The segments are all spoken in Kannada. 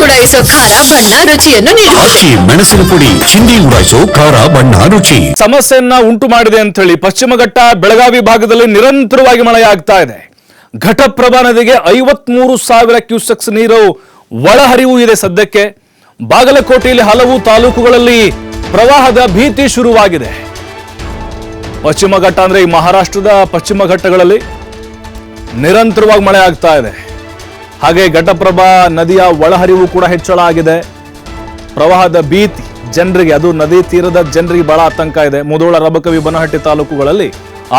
ಉಡಾಯಿಸೋ ಖಾರ ಬಣ್ಣ ರುಚಿಯನ್ನು ನೀಡುತ್ತದೆ. ಅಕ್ಕಿ ಮೆಣಸಿನ ಪುಡಿ ಚಿಂದಿ ಉಡಾಯಿಸೋ ಖಾರ ಬಣ್ಣ ರುಚಿ. ಸಮಸ್ಯೆಯನ್ನ ಉಂಟು ಮಾಡಿದೆ ಅಂತ ಹೇಳಿ ಪಶ್ಚಿಮ ಘಟ್ಟ ಬೆಳಗಾವಿ ಭಾಗದಲ್ಲಿ ನಿರಂತರವಾಗಿ ಮಳೆಯಾಗ್ತಾ ಇದೆ. ಘಟಪ್ರಭಾ ನದಿಗೆ 53,000 ಕ್ಯೂಸೆಕ್ಸ್ ನೀರು ಒಳಹರಿವು ಇದೆ. ಸದ್ಯಕ್ಕೆ ಬಾಗಲಕೋಟೆಯಲ್ಲಿ ಹಲವು ತಾಲೂಕುಗಳಲ್ಲಿ ಪ್ರವಾಹದ ಭೀತಿ ಶುರುವಾಗಿದೆ. ಪಶ್ಚಿಮ ಘಟ್ಟ ಅಂದ್ರೆ ಈ ಮಹಾರಾಷ್ಟ್ರದ ಪಶ್ಚಿಮ ಘಟ್ಟಗಳಲ್ಲಿ ನಿರಂತರವಾಗಿ ಮಳೆ ಆಗ್ತಾ ಇದೆ. ಹಾಗೆ ಘಟಪ್ರಭಾ ನದಿಯ ಒಳಹರಿವು ಕೂಡ ಹೆಚ್ಚಳ ಆಗಿದೆ. ಪ್ರವಾಹದ ಭೀತಿ ಜನರಿಗೆ, ಅದು ನದಿ ತೀರದ ಜನರಿಗೆ ಬಹಳ ಆತಂಕ ಇದೆ. ಮುಧೋಳ, ರಬಕವಿ, ಬನಹಟ್ಟಿ ತಾಲೂಕುಗಳಲ್ಲಿ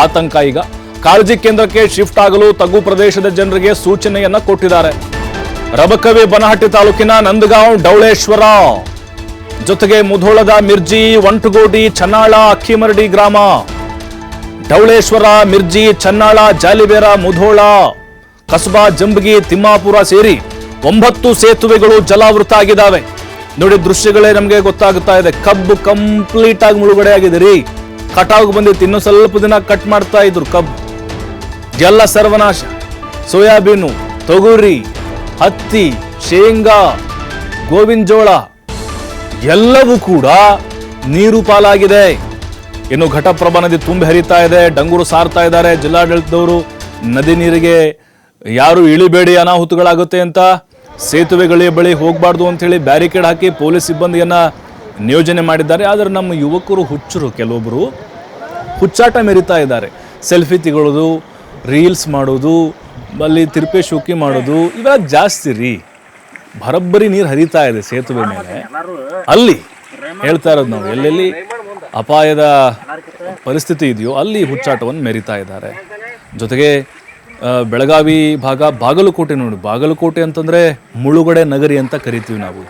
ಆತಂಕ. ಈಗ ಕಾಳಜಿ ಕೇಂದ್ರಕ್ಕೆ ಶಿಫ್ಟ್ ಆಗಲು ತಗ್ಗು ಪ್ರದೇಶದ ಜನರಿಗೆ ಸೂಚನೆಯನ್ನ ಕೊಟ್ಟಿದ್ದಾರೆ. ರಬಕವಿ, ಬನಹಟ್ಟಿ ತಾಲೂಕಿನ ನಂದಗಾಂವ್, ಡವಳೇಶ್ವರ ಜೊತೆಗೆ ಮುಧೋಳದ ಮಿರ್ಜಿ, ಒಂಟಗೋಡಿ, ಚನ್ನಾಳ, ಅಕ್ಕಿಮರಡಿ ಗ್ರಾಮ, ಡವಳೇಶ್ವರ, ಮಿರ್ಜಿ, ಚನ್ನಾಳ, ಜಾಲಿಬೇರ, ಮುಧೋಳ, ಕಸಬಾ, ಜಂಬಗಿ, ತಿಮ್ಮಾಪುರ ಸೇರಿ 9 ಸೇತುವೆಗಳು ಜಲಾವೃತ ಆಗಿದ್ದಾವೆ. ನೋಡಿ, ದೃಶ್ಯಗಳೇ ನಮಗೆ ಗೊತ್ತಾಗುತ್ತಾ ಇದೆ. ಕಬ್ಬು ಕಂಪ್ಲೀಟ್ ಆಗಿ ಮುಳುಗಡೆ ಆಗಿದೆ ರೀ. ಕಟಾವ್ ಬಂದಿತ್ತು, ಇನ್ನು ಸ್ವಲ್ಪ ದಿನ ಕಟ್ ಮಾಡ್ತಾ ಇದ್ರು ಕಬ್ಬು. ಎಲ್ಲ ಸರ್ವನಾಶ. ಸೋಯಾಬೀನು, ತೊಗರಿ, ಹತ್ತಿ, ಶೇಂಗಾ, ಗೋವಿನ ಜೋಳ ಎಲ್ಲವೂ ಕೂಡ ನೀರು ಪಾಲಾಗಿದೆ. ಇನ್ನು ಘಟಪ್ರಭಾ ನದಿ ತುಂಬಿ ಹರಿತಾ ಇದೆ. ಡಂಗೂರು ಸಾರ್ತಾ ಇದ್ದಾರೆ ಜಿಲ್ಲಾಡಳಿತದವರು. ನದಿ ನೀರಿಗೆ ಯಾರು ಇಳಿಬೇಡಿ, ಅನಾಹುತಗಳಾಗುತ್ತೆ ಅಂತ. ಸೇತುವೆಗಳ ಬಳಿ ಹೋಗಬಾರ್ದು ಅಂತ ಹೇಳಿ ಬ್ಯಾರಿಕೇಡ್ ಹಾಕಿ ಪೊಲೀಸ್ ಸಿಬ್ಬಂದಿಯನ್ನ ನಿಯೋಜನೆ ಮಾಡಿದ್ದಾರೆ. ಆದರೆ ನಮ್ಮ ಯುವಕರು ಹುಚ್ಚರು, ಕೆಲವೊಬ್ಬರು ಹುಚ್ಚಾಟ ಮೆರಿತಾ ಇದ್ದಾರೆ. ಸೆಲ್ಫಿ ತೆಗೊಳ್ಳೋದು, ರೀಲ್ಸ್ ಮಾಡೋದು, ಅಲ್ಲಿ ತಿರುಪೆ ಶೋಕಿ ಮಾಡೋದು ಇವೆಲ್ಲ ಜಾಸ್ತಿ ರೀ. ಭರಬ್ಬರಿ ನೀರು ಹರಿತಾ ಇದೆ ಸೇತುವೆ ಮೇಲೆ. ಅಲ್ಲಿ ಹೇಳ್ತಾ ಇರೋದು ನಾವು, ಎಲ್ಲೆಲ್ಲಿ ಅಪಾಯದ ಪರಿಸ್ಥಿತಿ ಇದೆಯೋ ಅಲ್ಲಿ ಹುಚ್ಚಾಟವನ್ನು ಮೆರಿತಾ ಇದ್ದಾರೆ. ಜೊತೆಗೆ ಬೆಳಗಾವಿ ಭಾಗ, ಬಾಗಲಕೋಟೆ ನೋಡಿ, ಬಾಗಲಕೋಟೆ ಅಂತಂದ್ರೆ ಮುಳುಗಡೆ ನಗರಿ ಅಂತ ಕರಿತೀವಿ ನಾವು.